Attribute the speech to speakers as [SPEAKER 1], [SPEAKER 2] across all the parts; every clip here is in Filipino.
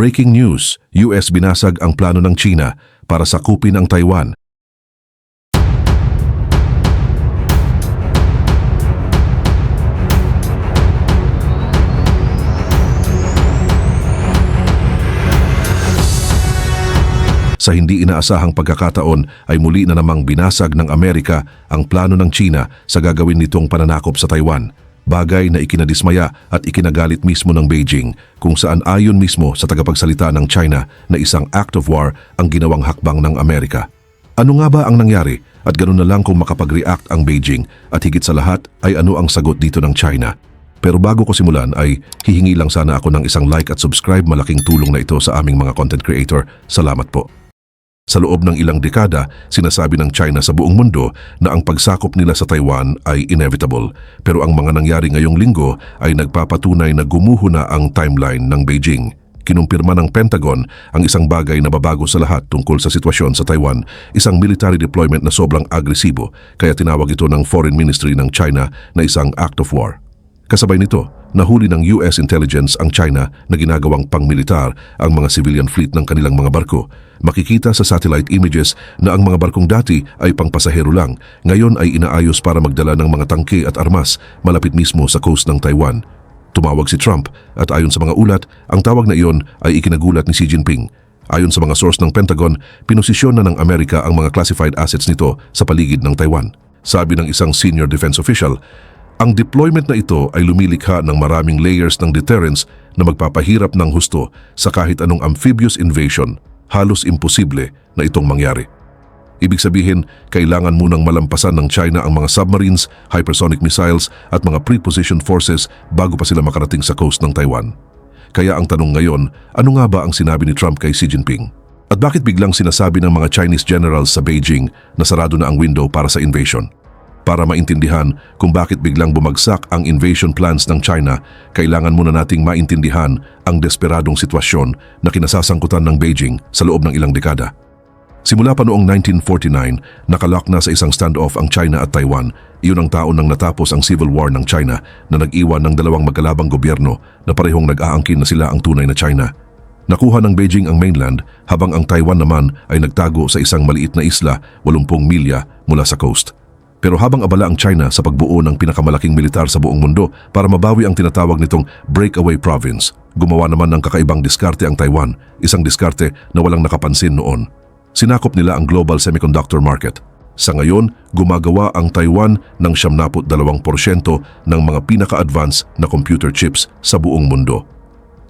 [SPEAKER 1] Breaking news, US binasag ang plano ng China para sakupin ang Taiwan. Sa hindi inaasahang pagkakataon ay muli na namang binasag ng Amerika ang plano ng China sa gagawin nitong pananakop sa Taiwan. Bagay na ikinadismaya at ikinagalit mismo ng Beijing kung saan ayon mismo sa tagapagsalita ng China na isang act of war ang ginawang hakbang ng Amerika. Ano nga ba ang nangyari at ganun na lang kung makapag-react ang Beijing at higit sa lahat ay ano ang sagot dito ng China? Pero bago ko simulan ay hihingi lang sana ako ng isang like at subscribe, malaking tulong na ito sa aming mga content creator. Salamat po. Sa loob ng ilang dekada, sinasabi ng China sa buong mundo na ang pagsakop nila sa Taiwan ay inevitable. Pero ang mga nangyari ngayong linggo ay nagpapatunay na gumuho na ang timeline ng Beijing. Kinumpirma ng Pentagon ang isang bagay na babago sa lahat tungkol sa sitwasyon sa Taiwan, isang military deployment na sobrang agresibo, kaya tinawag ito ng Foreign Ministry ng China na isang act of war. Kasabay nito, nahuli ng US intelligence ang China na ginagawang pangmilitar ang mga civilian fleet ng kanilang mga barko. Makikita sa satellite images na ang mga barkong dati ay pangpasahero lang, ngayon ay inaayos para magdala ng mga tangke at armas malapit mismo sa coast ng Taiwan. Tumawag si Trump at ayon sa mga ulat, ang tawag na iyon ay ikinagulat ni Xi Jinping. Ayon sa mga source ng Pentagon, pinosisyon na ng Amerika ang mga classified assets nito sa paligid ng Taiwan. Sabi ng isang senior defense official, ang deployment na ito ay lumilikha ng maraming layers ng deterrence na magpapahirap ng husto sa kahit anong amphibious invasion. Halos imposible na itong mangyari. Ibig sabihin, kailangan munang malampasan ng China ang mga submarines, hypersonic missiles at mga pre-positioned forces bago pa sila makarating sa coast ng Taiwan. Kaya ang tanong ngayon, ano nga ba ang sinabi ni Trump kay Xi Jinping? At bakit biglang sinasabi ng mga Chinese generals sa Beijing na sarado na ang window para sa invasion? Para maintindihan kung bakit biglang bumagsak ang invasion plans ng China, kailangan muna nating maintindihan ang desperadong sitwasyon na kinasasangkutan ng Beijing sa loob ng ilang dekada. Simula pa noong 1949, nakalock na sa isang standoff ang China at Taiwan. Iyon ang taon nang natapos ang Civil War ng China na nag-iwan ng dalawang magkalabang gobyerno na parehong nag-aangkin na sila ang tunay na China. Nakuha ng Beijing ang mainland habang ang Taiwan naman ay nagtago sa isang maliit na isla 80 milya mula sa coast. Pero habang abala ang China sa pagbuo ng pinakamalaking militar sa buong mundo para mabawi ang tinatawag nitong breakaway province, gumawa naman ng kakaibang diskarte ang Taiwan, isang diskarte na walang nakapansin noon. Sinakop nila ang global semiconductor market. Sa ngayon, gumagawa ang Taiwan ng 72% ng mga pinaka-advanced na computer chips sa buong mundo.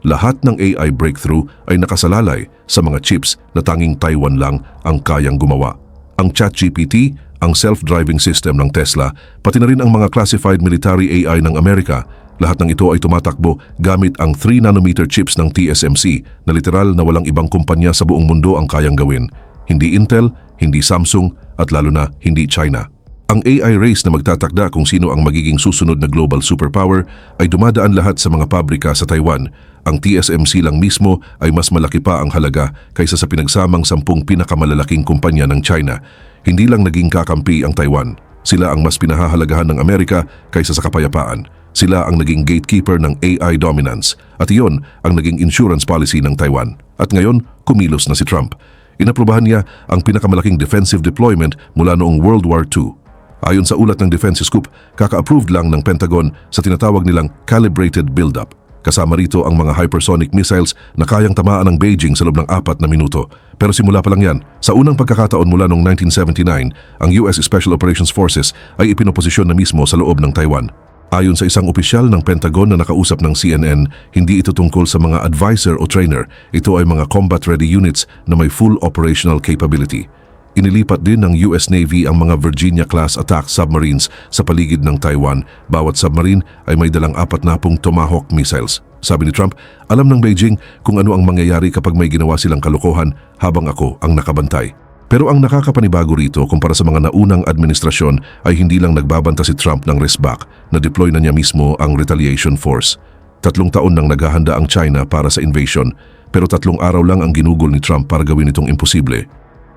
[SPEAKER 1] Lahat ng AI breakthrough ay nakasalalay sa mga chips na tanging Taiwan lang ang kayang gumawa. Ang ChatGPT, ang self-driving system ng Tesla, pati na rin ang mga classified military AI ng Amerika, lahat ng ito ay tumatakbo gamit ang 3nm chips ng TSMC na literal na walang ibang kumpanya sa buong mundo ang kayang gawin. Hindi Intel, hindi Samsung, at lalo na hindi China. Ang AI race na magtatakda kung sino ang magiging susunod na global superpower ay dumadaan lahat sa mga pabrika sa Taiwan. Ang TSMC lang mismo ay mas malaki pa ang halaga kaysa sa pinagsamang 10 pinakamalalaking kumpanya ng China. Hindi lang naging kakampi ang Taiwan. Sila ang mas pinahahalagahan ng Amerika kaysa sa kapayapaan. Sila ang naging gatekeeper ng AI dominance. At iyon ang naging insurance policy ng Taiwan. At ngayon, kumilos na si Trump. Inaprubahan niya ang pinakamalaking defensive deployment mula noong World War II. Ayon sa ulat ng Defense Scoop, kaka-approved lang ng Pentagon sa tinatawag nilang calibrated build-up. Kasama rito ang mga hypersonic missiles na kayang tamaan ng Beijing sa loob ng 4 na minuto. Pero simula pa lang yan. Sa unang pagkakataon mula noong 1979, ang US Special Operations Forces ay ipinoposisyon na mismo sa loob ng Taiwan. Ayon sa isang opisyal ng Pentagon na nakausap ng CNN, hindi ito tungkol sa mga advisor o trainer. Ito ay mga combat-ready units na may full operational capability. Inilipat din ng US Navy ang mga Virginia-class attack submarines sa paligid ng Taiwan. Bawat submarine ay may dalang 40 Tomahawk missiles. Sabi ni Trump, alam ng Beijing kung ano ang mangyayari kapag may ginawa silang kalokohan habang ako ang nakabantay. Pero ang nakakapanibago rito kumpara sa mga naunang administrasyon ay hindi lang nagbabanta si Trump ng resback, na deploy na niya mismo ang retaliation force. 3 taon nang naghahanda ang China para sa invasion, pero 3 araw lang ang ginugol ni Trump para gawin itong imposible.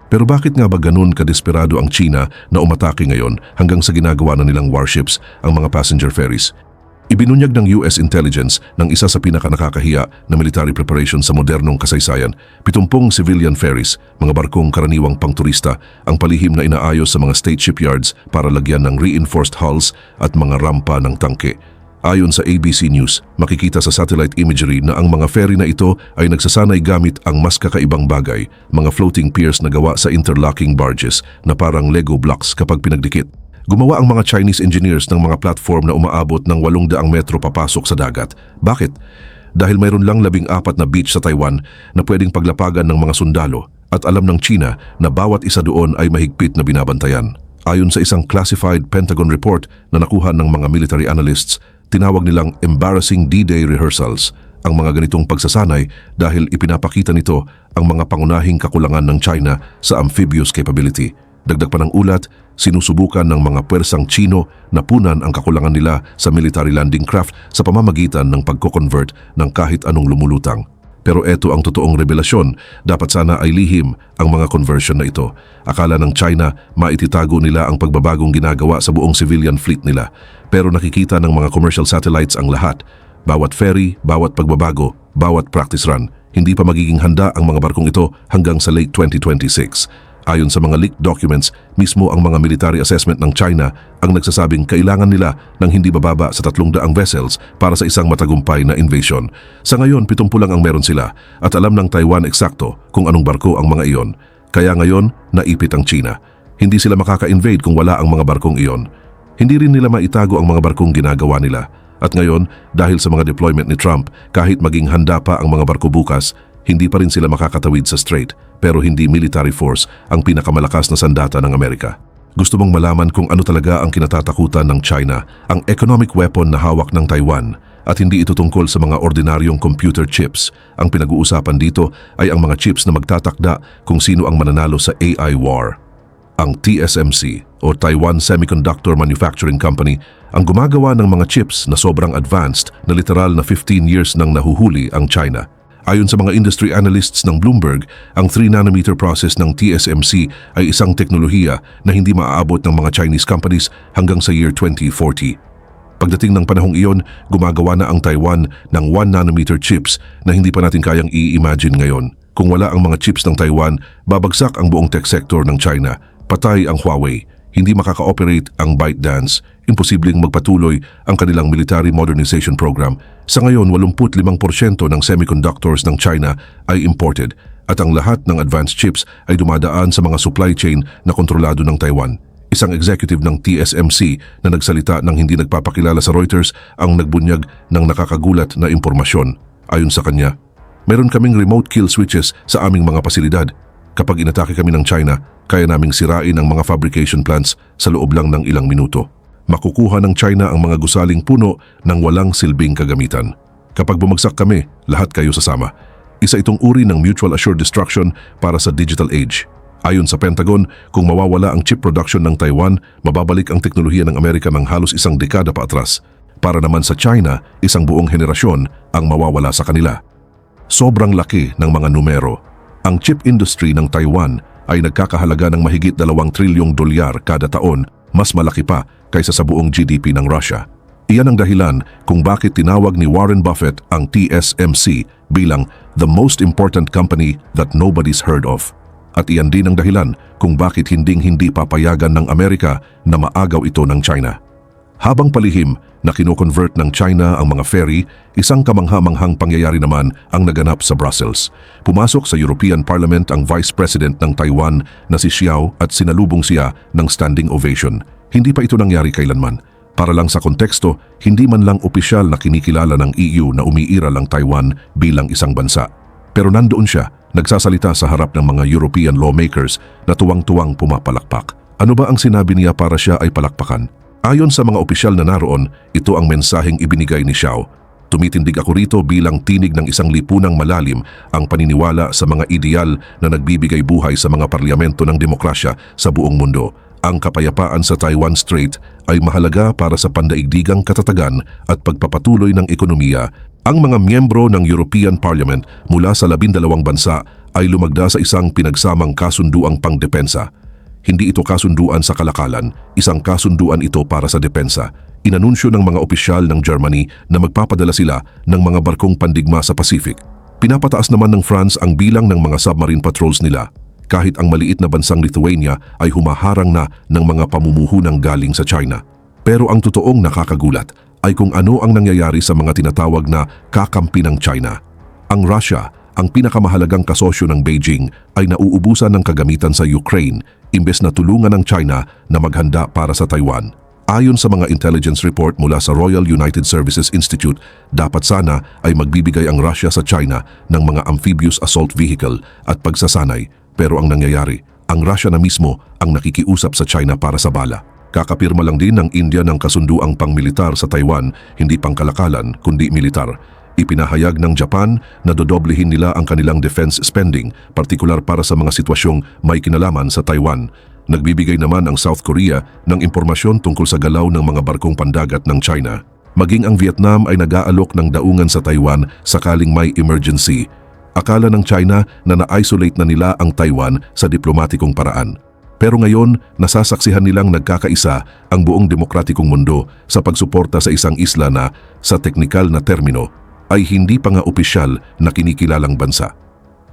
[SPEAKER 1] Pero bakit nga ba ganun kadesperado ang China na umatake ngayon hanggang sa ginagawa na nilang warships ang mga passenger ferries? Ibinunyag ng US intelligence ng isa sa pinakanakakahiya na military preparation sa modernong kasaysayan, 70 civilian ferries, mga barkong karaniwang pangturista, ang palihim na inaayos sa mga state shipyards para lagyan ng reinforced hulls at mga rampa ng tangke. Ayon sa ABC News, makikita sa satellite imagery na ang mga ferry na ito ay nagsasanay gamit ang mas kakaibang bagay, mga floating piers na gawa sa interlocking barges na parang Lego blocks kapag pinagdikit. Gumawa ang mga Chinese engineers ng mga platform na umaabot ng 800 metro papasok sa dagat. Bakit? Dahil mayroon lang 14 na beach sa Taiwan na pwedeng paglapagan ng mga sundalo at alam ng China na bawat isa doon ay mahigpit na binabantayan. Ayon sa isang classified Pentagon report na nakuha ng mga military analysts, tinawag nilang embarrassing D-Day rehearsals ang mga ganitong pagsasanay dahil ipinapakita nito ang mga pangunahing kakulangan ng China sa amphibious capability. Dagdag pa ng ulat, sinusubukan ng mga pwersang Chino na punan ang kakulangan nila sa military landing craft sa pamamagitan ng pagko-convert ng kahit anong lumulutang. Pero eto ang totoong revelasyon, dapat sana ay lihim ang mga conversion na ito. Akala ng China, maititago nila ang pagbabagong ginagawa sa buong civilian fleet nila. Pero nakikita ng mga commercial satellites ang lahat. Bawat ferry, bawat pagbabago, bawat practice run. Hindi pa magiging handa ang mga barkong ito hanggang sa late 2026. Ayon sa mga leaked documents, mismo ang mga military assessment ng China ang nagsasabing kailangan nila ng hindi bababa sa 300 vessels para sa isang matagumpay na invasion. Sa ngayon, 70 lang ang meron sila at alam ng Taiwan eksakto kung anong barko ang mga iyon. Kaya ngayon, naipit ang China. Hindi sila makaka-invade kung wala ang mga barkong iyon. Hindi rin nila maitago ang mga barkong ginagawa nila. At ngayon, dahil sa mga deployment ni Trump, kahit maging handa pa ang mga barko bukas, hindi pa rin sila makakatawid sa strait, pero hindi military force ang pinakamalakas na sandata ng Amerika. Gusto mong malaman kung ano talaga ang kinatatakutan ng China, ang economic weapon na hawak ng Taiwan, at hindi ito tungkol sa mga ordinaryong computer chips. Ang pinag-uusapan dito ay ang mga chips na magtatakda kung sino ang mananalo sa AI war. Ang TSMC o Taiwan Semiconductor Manufacturing Company ang gumagawa ng mga chips na sobrang advanced na literal na 15 years nang nahuhuli ang China. Ayon sa mga industry analysts ng Bloomberg, ang 3nm process ng TSMC ay isang teknolohiya na hindi maaabot ng mga Chinese companies hanggang sa year 2040. Pagdating ng panahong iyon, gumagawa na ang Taiwan ng 1nm chips na hindi pa natin kayang i-imagine ngayon. Kung wala ang mga chips ng Taiwan, babagsak ang buong tech sector ng China. Patay ang Huawei. Hindi makaka-operate ang ByteDance, imposibleng magpatuloy ang kanilang military modernization program. Sa ngayon, 85% ng semiconductors ng China ay imported at ang lahat ng advanced chips ay dumadaan sa mga supply chain na kontrolado ng Taiwan. Isang executive ng TSMC na nagsalita ng hindi nagpapakilala sa Reuters ang nagbunyag ng nakakagulat na impormasyon. Ayon sa kanya, meron kaming remote kill switches sa aming mga pasilidad. Kapag inatake kami ng China, kaya naming sirain ang mga fabrication plants sa loob lang ng ilang minuto. Makukuha ng China ang mga gusaling puno ng walang silbing kagamitan. Kapag bumagsak kami, lahat kayo sasama. Isa itong uri ng mutual assured destruction para sa digital age. Ayon sa Pentagon, kung mawawala ang chip production ng Taiwan, mababalik ang teknolohiya ng Amerika ng halos isang dekada pa atras. Para naman sa China, isang buong henerasyon ang mawawala sa kanila. Sobrang laki ng mga numero. Ang chip industry ng Taiwan ay nagkakahalaga ng mahigit $2 trilyong kada taon, mas malaki pa kaysa sa buong GDP ng Russia. Iyan ang dahilan kung bakit tinawag ni Warren Buffett ang TSMC bilang the most important company that nobody's heard of. At iyan din ang dahilan kung bakit hindi papayagan ng Amerika na maagaw ito ng China. Habang palihim na kino-convert ng China ang mga ferry, isang kamangha-manghang pangyayari naman ang naganap sa Brussels. Pumasok sa European Parliament ang Vice President ng Taiwan na si Xiao at sinalubong siya ng standing ovation. Hindi pa ito nangyari kailanman. Para lang sa konteksto, hindi man lang opisyal na kinikilala ng EU na umiiral ang Taiwan bilang isang bansa. Pero nandoon siya, nagsasalita sa harap ng mga European lawmakers na tuwang-tuwang pumapalakpak. Ano ba ang sinabi niya para siya ay palakpakan? Ayon sa mga opisyal na naroon, ito ang mensaheng ibinigay ni Xiao. Tumitindig ako rito bilang tinig ng isang lipunang malalim ang paniniwala sa mga ideal na nagbibigay buhay sa mga parlamento ng demokrasya sa buong mundo. Ang kapayapaan sa Taiwan Strait ay mahalaga para sa pandaigdigang katatagan at pagpapatuloy ng ekonomiya. Ang mga miyembro ng European Parliament mula sa 12 bansa ay lumagda sa isang pinagsamang kasunduang pangdepensa. Hindi ito kasunduan sa kalakalan, isang kasunduan ito para sa depensa. Inanunsyo ng mga opisyal ng Germany na magpapadala sila ng mga barkong pandigma sa Pacific. Pinapataas naman ng France ang bilang ng mga submarine patrols nila, kahit ang maliit na bansang Lithuania ay humaharang na ng mga pamumuhunang galing sa China. Pero ang totoong nakakagulat ay kung ano ang nangyayari sa mga tinatawag na kakampi ng China. Ang Russia, ang pinakamahalagang kasosyo ng Beijing, ay nauubusan ng kagamitan sa Ukraine imbes na tulungan ng China na maghanda para sa Taiwan. Ayon sa mga intelligence report mula sa Royal United Services Institute, dapat sana ay magbibigay ang Russia sa China ng mga amphibious assault vehicle at pagsasanay. Pero ang nangyayari, ang Russia na mismo ang nakikiusap sa China para sa bala. Kakapirma lang din ng India ng kasunduang pangmilitar sa Taiwan, hindi pangkalakalan kundi militar. Ipinahayag ng Japan na dodoblehin nila ang kanilang defense spending, partikular para sa mga sitwasyong may kinalaman sa Taiwan. Nagbibigay naman ang South Korea ng impormasyon tungkol sa galaw ng mga barkong pandagat ng China. Maging ang Vietnam ay nag-aalok ng daungan sa Taiwan sakaling may emergency. Akala ng China na na-isolate na nila ang Taiwan sa diplomatikong paraan. Pero ngayon, nasasaksihan nilang nagkakaisa ang buong demokratikong mundo sa pagsuporta sa isang isla na, sa teknikal na termino, ay hindi pa nga opisyal na kinikilalang bansa.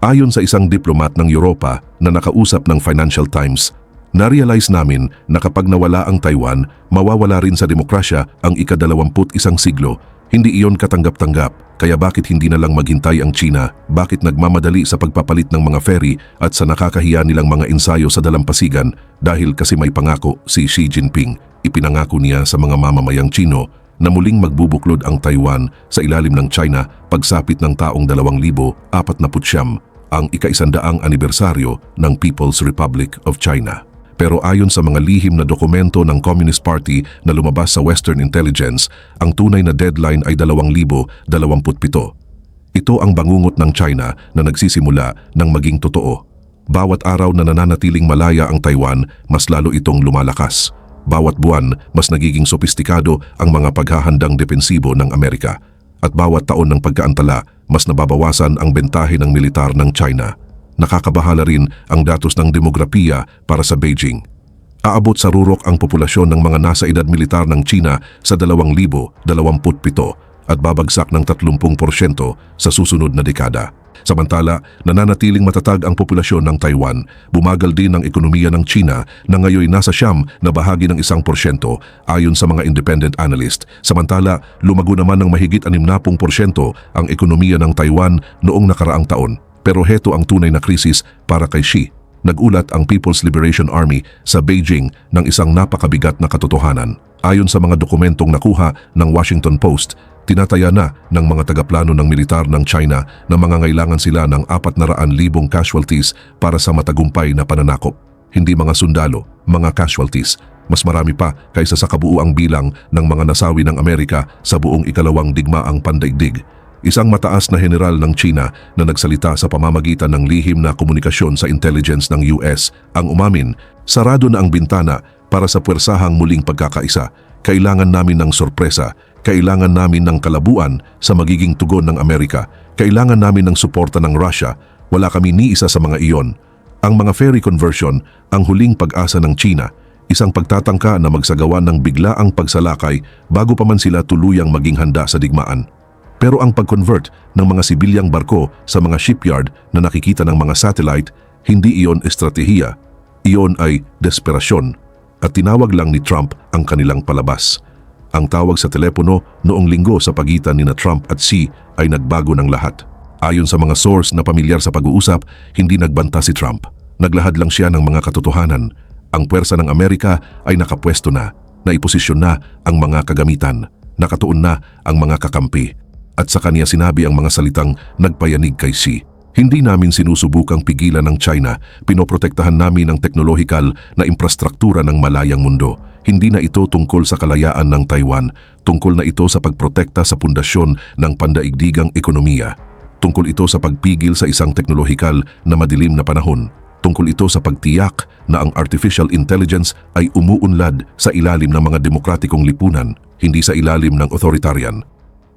[SPEAKER 1] Ayon sa isang diplomat ng Europa na nakausap ng Financial Times, na-realize namin na kapag nawala ang Taiwan, mawawala rin sa demokrasya ang ika-21 siglo. Hindi iyon katanggap-tanggap, kaya bakit hindi na lang maghintay ang China? Bakit nagmamadali sa pagpapalit ng mga ferry at sa nakakahiya nilang mga ensayo sa dalampasigan? Dahil kasi may pangako si Xi Jinping. Ipinangako niya sa mga mamamayang Chino na muling magbubuklod ang Taiwan sa ilalim ng China pagsapit ng taong 2049, ang ika-100 anibersaryo ng People's Republic of China. Pero ayon sa mga lihim na dokumento ng Communist Party na lumabas sa Western Intelligence, ang tunay na deadline ay 2027. Ito ang bangungot ng China na nagsisimula ng maging totoo. Bawat araw na nananatiling malaya ang Taiwan, mas lalo itong lumalakas. Bawat buwan, mas nagiging sopistikado ang mga paghahandang depensibo ng Amerika. At bawat taon ng pagkaantala, mas nababawasan ang bentahe ng militar ng China. Nakakabahala rin ang datos ng demografiya para sa Beijing. Aabot sa rurok ang populasyon ng mga nasa edad militar ng China sa 2027 at babagsak ng 30% sa susunod na dekada. Samantala, nananatiling matatag ang populasyon ng Taiwan. Bumagal din ang ekonomiya ng China na ngayon nasa siyam na bahagi ng 1% ayon sa mga independent analyst. Samantala, lumago naman ng mahigit 60% ang ekonomiya ng Taiwan noong nakaraang taon. Pero heto ang tunay na krisis para kay Xi. Nagulat ang People's Liberation Army sa Beijing ng isang napakabigat na katotohanan. Ayon sa mga dokumentong nakuha ng Washington Post, tinataya na ng mga tagaplano ng militar ng China na mangangailangan sila ng 400,000 casualties para sa matagumpay na pananakop. Hindi mga sundalo, mga casualties. Mas marami pa kaysa sa kabuuang bilang ng mga nasawi ng Amerika sa buong ikalawang digmaang pandaigdig. Isang mataas na general ng China na nagsalita sa pamamagitan ng lihim na komunikasyon sa intelligence ng US ang umamin, sarado na ang bintana para sa puwersahang muling pagkakaisa. Kailangan namin ng sorpresa, kailangan namin ng kalabuan sa magiging tugon ng Amerika, kailangan namin ng suporta ng Russia, wala kami ni isa sa mga iyon. Ang mga ferry conversion, ang huling pag-asa ng China, isang pagtatangka na magsagawa ng biglaang pagsalakay bago pa man sila tuluyang maging handa sa digmaan. Pero ang pag-convert ng mga sibilyang barko sa mga shipyard na nakikita ng mga satellite, hindi iyon estratehiya. Iyon ay desperasyon. At tinawag lang ni Trump ang kanilang palabas. Ang tawag sa telepono noong linggo sa pagitan ni Trump at Xi ay nagbago ng lahat. Ayon sa mga source na pamilyar sa pag-uusap, hindi nagbanta si Trump. Naglahad lang siya ng mga katotohanan. Ang puwersa ng Amerika ay nakapwesto na, naiposisyon na ang mga kagamitan, nakatuon na ang mga kakampi. At sa kanya sinabi ang mga salitang nagpayanig kay Xi. Hindi namin sinusubukang pigilan ng China, pinoprotektahan namin ang teknolohikal na infrastruktura ng malayang mundo. Hindi na ito tungkol sa kalayaan ng Taiwan, tungkol na ito sa pagprotekta sa pundasyon ng pandaigdigang ekonomiya. Tungkol ito sa pagpigil sa isang teknolohikal na madilim na panahon. Tungkol ito sa pagtiyak na ang artificial intelligence ay umuunlad sa ilalim ng mga demokratikong lipunan, hindi sa ilalim ng authoritarian.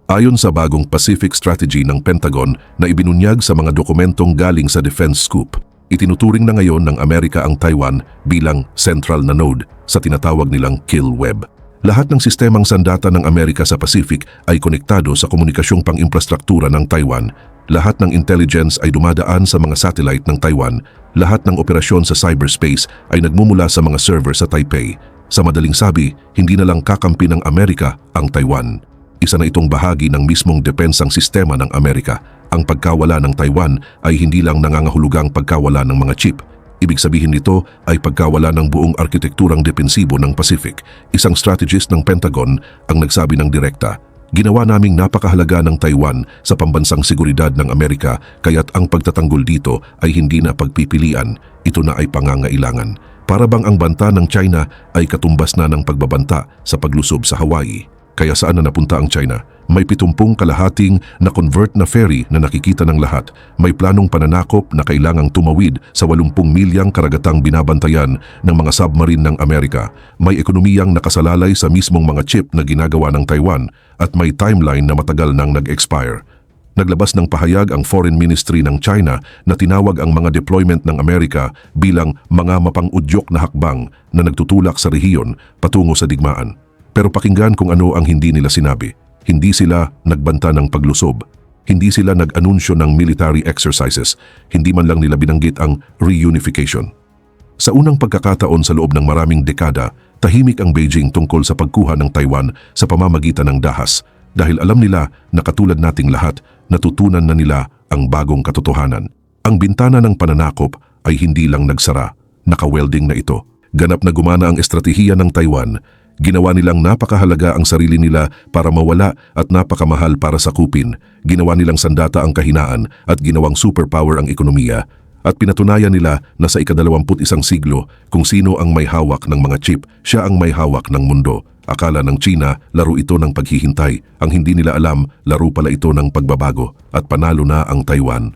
[SPEAKER 1] Ayon sa bagong Pacific Strategy ng Pentagon na ibinunyag sa mga dokumentong galing sa Defense Scoop, itinuturing na ngayon ng Amerika ang Taiwan bilang central na node sa tinatawag nilang kill web. Lahat ng sistemang sandata ng Amerika sa Pacific ay konektado sa komunikasyong pang-infrastruktura ng Taiwan. Lahat ng intelligence ay dumadaan sa mga satellite ng Taiwan. Lahat ng operasyon sa cyberspace ay nagmumula sa mga server sa Taipei. Sa madaling sabi, hindi na lang kakampi ng Amerika ang Taiwan. Isa na itong bahagi ng mismong depensang sistema ng Amerika. Ang pagkawala ng Taiwan ay hindi lang nangangahulugang pagkawala ng mga chip. Ibig sabihin nito ay pagkawala ng buong arkitekturang depensibo ng Pacific. Isang strategist ng Pentagon ang nagsabi ng direkta, "Ginawa naming napakahalaga ng Taiwan sa pambansang seguridad ng Amerika kaya't ang pagtatanggol dito ay hindi na pagpipilian, ito na ay pangangailangan." Para bang ang banta ng China ay katumbas na ng pagbabanta sa paglusob sa Hawaii. Kaya saan na napunta ang China? May 70 kalahating na convert na ferry na nakikita ng lahat. May planong pananakop na kailangang tumawid sa 80 milyang karagatang binabantayan ng mga submarine ng Amerika. May ekonomiyang nakasalalay sa mismong mga chip na ginagawa ng Taiwan at may timeline na matagal nang nag-expire. Naglabas ng pahayag ang Foreign Ministry ng China na tinawag ang mga deployment ng Amerika bilang mga mapang-udyok na hakbang na nagtutulak sa rehiyon patungo sa digmaan. Pero pakinggan kung ano ang hindi nila sinabi. Hindi sila nagbanta ng paglusob. Hindi sila nag-anunsyo ng military exercises. Hindi man lang nila binanggit ang reunification. Sa unang pagkakataon sa loob ng maraming dekada, tahimik ang Beijing tungkol sa pagkuha ng Taiwan sa pamamagitan ng dahas dahil alam nila na katulad nating lahat, natutunan na nila ang bagong katotohanan. Ang bintana ng pananakop ay hindi lang nagsara, naka-welding na ito. Ganap na gumana ang estratehiya ng Taiwan. Ginawa nilang napakahalaga ang sarili nila para mawala at napakamahal para sakupin. Ginawa nilang sandata ang kahinaan at ginawang superpower ang ekonomiya. At pinatunayan nila na sa ika-21 siglo, kung sino ang may hawak ng mga chip, siya ang may hawak ng mundo. Akala ng China, laro ito ng paghihintay. Ang hindi nila alam, laro pala ito ng pagbabago. At panalo na ang Taiwan.